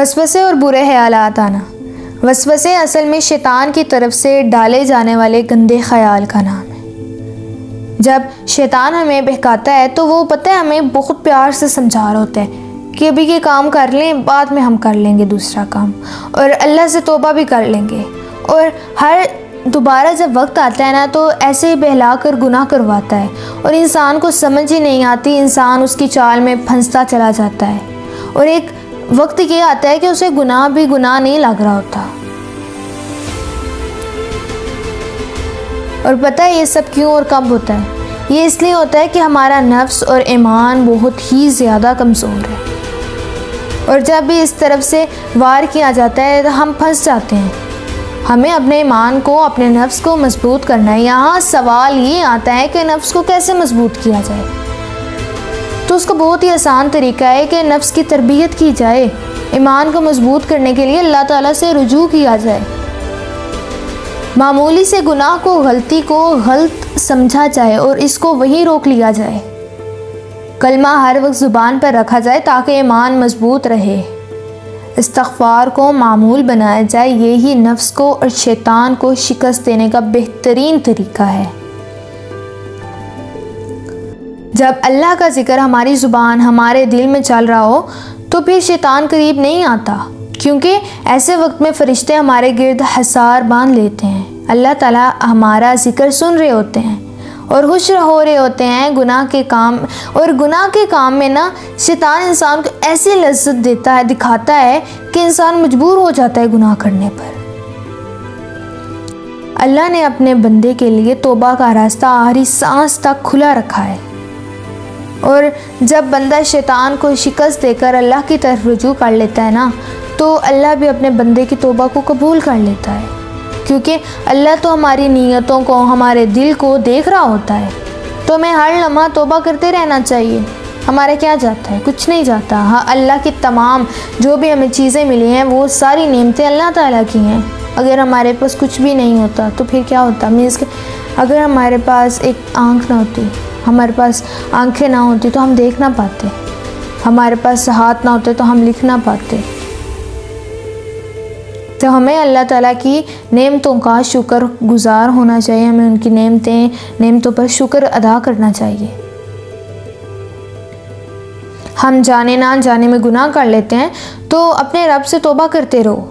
वसवसे और बुरे ख्यालात आना। वसवसे असल में शैतान की तरफ से डाले जाने वाले गंदे ख्याल का नाम है। जब शैतान हमें बहकाता है तो वो पता है हमें बहुत प्यार से समझा रहा होता है कि अभी ये काम कर लें, बाद में हम कर लेंगे दूसरा काम, और अल्लाह से तौबा भी कर लेंगे। और हर दोबारा जब वक्त आता है ना तो ऐसे ही बहला कर गुनाह करवाता है और इंसान को समझ ही नहीं आती, इंसान उसकी चाल में फंसता चला जाता है। और एक वक्त ये आता है कि उसे गुनाह भी गुनाह नहीं लग रहा होता। और पता है ये सब क्यों और कब होता है? ये इसलिए होता है कि हमारा नफ्स और ईमान बहुत ही ज़्यादा कमज़ोर है, और जब भी इस तरफ से वार किया जाता है तो हम फंस जाते हैं। हमें अपने ईमान को, अपने नफ्स को मजबूत करना है। यहाँ सवाल ये आता है कि नफ्स को कैसे मजबूत किया जाए। तो उसका बहुत ही आसान तरीका है कि नफ्स की तरबियत की जाए। ईमान को मजबूत करने के लिए अल्लाह ताला से रुजू किया जाए। मामूली से गुनाह को, गलती को गलत समझा जाए और इसको वहीं रोक लिया जाए। कलमा हर वक्त ज़ुबान पर रखा जाए ताकि ईमान मजबूत रहे। इस्तग़फ़ार को मामूल बनाया जाए। यही नफ्स को और शैतान को शिकस्त देने का बेहतरीन तरीका है। जब अल्लाह का जिक्र हमारी ज़ुबान, हमारे दिल में चल रहा हो तो फिर शैतान करीब नहीं आता, क्योंकि ऐसे वक्त में फ़रिश्ते हमारे गिर्द हसार बांध लेते हैं। अल्लाह ताला हमारा जिक्र सुन रहे होते हैं और खुश हो रहे होते हैं गुनाह के काम। और गुनाह के काम में ना शैतान इंसान को ऐसी लज्जत देता है, दिखाता है कि इंसान मजबूर हो जाता है गुनाह करने पर। अल्लाह ने अपने बंदे के लिए तौबा का रास्ता आखिरी सांस तक खुला रखा है, और जब बंदा शैतान को शिकस्त देकर अल्लाह की तरफ रुजू कर लेता है ना, तो अल्लाह भी अपने बंदे की तौबा को कबूल कर लेता है, क्योंकि अल्लाह तो हमारी नीयतों को, हमारे दिल को देख रहा होता है। तो हमें हर लम्हा तौबा करते रहना चाहिए। हमारा क्या जाता है? कुछ नहीं जाता। हाँ, अल्लाह की तमाम जो भी हमें चीज़ें मिली हैं वो सारी नेमतें अल्लाह ताला की हैं। अगर हमारे पास कुछ भी नहीं होता तो फिर क्या होता? मीन्स कि अगर हमारे पास एक आँख ना होती, हमारे पास आँखें ना होती तो हम देख ना पाते, हमारे पास हाथ ना होते तो हम लिख ना पाते। तो हमें अल्लाह ताला की नेमतों का शुक्र गुज़ार होना चाहिए। हमें उनकी नेमतों पर शुक्र अदा करना चाहिए। हम जाने ना जाने में गुनाह कर लेते हैं तो अपने रब से तौबा करते रहो।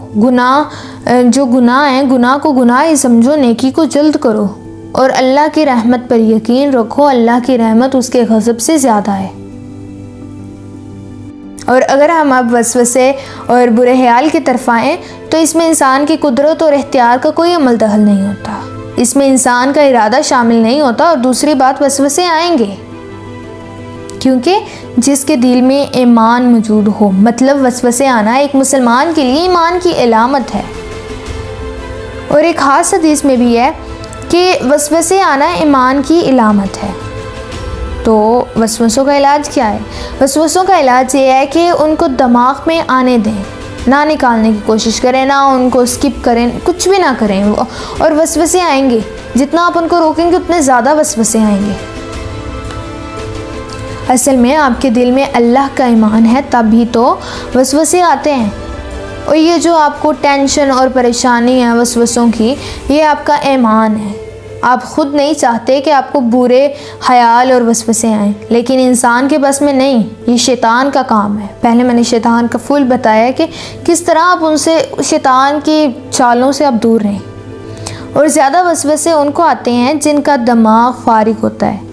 जो गुनाह है, गुनाह को गुनाह ही समझो, नेकी को जल्द करो और अल्लाह की रहमत पर यकीन रखो। अल्लाह की रहमत उसके गज़ब से ज़्यादा है। और अगर हम अब वसवसे और बुरे ख्याल की तरफ आएँ तो इसमें इंसान की कुदरत और इख्तियार का कोई अमल दखल नहीं होता। इसमें इंसान का इरादा शामिल नहीं होता। और दूसरी बात, वसवसे आएंगे क्योंकि जिसके दिल में ईमान मौजूद हो, मतलब वसवसे आना एक मुसलमान के लिए ईमान की अलामत है। और एक ख़ास हदीस में भी है कि वसवसे आना ईमान की अलामत है। तो वसवसों का इलाज क्या है? वसवसों का इलाज ये है कि उनको दिमाग में आने दें, ना निकालने की कोशिश करें, ना उनको स्किप करें, कुछ भी ना करें वो। और वसवसे आएंगे, जितना आप उनको रोकेंगे उतने ज़्यादा वसवसे आएंगे। असल में आपके दिल में अल्लाह का ईमान है तभी तो वसवसे आते हैं। और ये जो आपको टेंशन और परेशानी है वसवसों की, ये आपका ईमान है। आप ख़ुद नहीं चाहते कि आपको बुरे ख्याल और वसवसे आएँ, लेकिन इंसान के बस में नहीं, ये शैतान का काम है। पहले मैंने शैतान का फुल बताया कि किस तरह आप उनसे, शैतान की चालों से आप दूर रहें। और ज़्यादा वसवसे उनको आते हैं जिनका दिमाग फारिग होता है।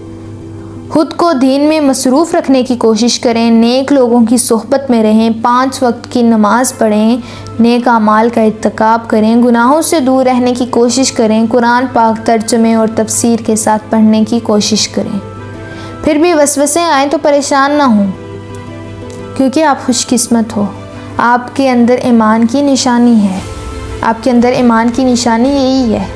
खुद को दीन में मसरूफ़ रखने की कोशिश करें, नेक लोगों की सोहबत में रहें, 5 वक्त की नमाज़ पढ़ें, नेक अमाल का इत्तिकाब करें, गुनाहों से दूर रहने की कोशिश करें, कुरान पाक तर्जुमे और तफसीर के साथ पढ़ने की कोशिश करें। फिर भी वसवसे आए तो परेशान ना हों, क्योंकि आप खुशकिस्मत हो। आपके अंदर ईमान की निशानी है। आपके अंदर ईमान की निशानी यही है।